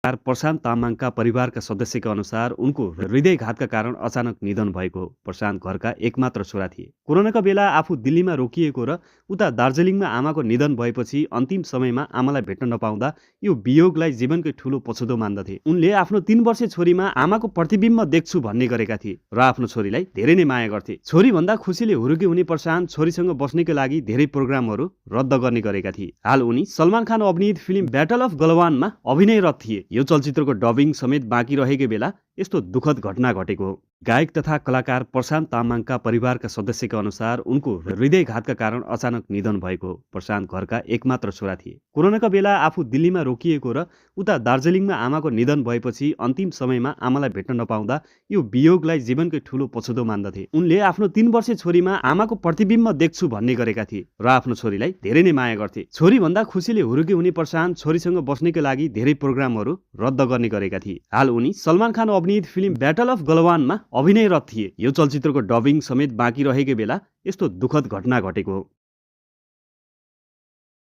प्रशान्त तामाङका परिवारका सदस्यका अनुसार उनको हृदयघातका कारण अचानक निधन भएको हो। प्रशान्त घरका एकमात्र छोरा थिए। कोरोनाका बेला आफू दिल्लीमा रोकिएको र उता दार्जिलिङमा आमाको निधन भएपछि अन्तिम समयमा आमालाई भेट्न नपाउँदा यो वियोगलाई जीवनकै ठूलो पछुतो मान्दथे। उनले आफ्नो 3 वर्षे छोरीमा आमाको प्रतिबिम्ब देख्छु भन्ने गरेका थिए र आफ्नो छोरीलाई धेरै नै माया गर्थे। छोरी भन्दा खुसीले हुरुकी हुने प्रशान्त छोरीसँग बस्नेको लागि धेरै प्रोग्रामहरू रद्द गर्ने गरेका थिए। हाल उनी सलमान खान अभिनीत फिल्म ब्याटल अफ गलवानमा अभिनयरत थिए। यो चलचित्रको डबिङ समेत बाँकी रहेको बेला यस्तो दुखद घटना घटेको हो। गायक तथा कलाकार प्रशान्त तामाङका परिवारका सदस्यका अनुसार उनको हृदयघातका कारण अचानक निधन भएको हो। प्रशान्त घरका एकमात्र छोरा थिए। कोरोनाका बेला आफू दिल्लीमा रोकिएको र उता दार्जिलिङमा आमाको निधन भएपछि अन्तिम समयमा आमालाई भेट्न नपाउँदा यो वियोगलाई जीवनकै ठूलो पछुतो मान्दथे। उनले आफ्नो 3 वर्षे छोरीमा आमाको प्रतिबिम्ब देख्छु भन्ने गरेका थिए र आफ्नो छोरीलाई धेरै नै माया गर्थे। छोरी भन्दा खुसीले हुरुकी हुने प्रशान्त छोरीसँग बस्नेको लागि धेरै प्रोग्रामहरू रद्द गर्ने गरेका थिए। हाल उनी सलमान खान अभिनीत फिल्म ब्याटल अफ गलवानमा अभिनयरत थिए। यो चलचित्रको डबिङ समेत बाँकी रहेको बेला यस्तो दुखद घटना घटेको हो।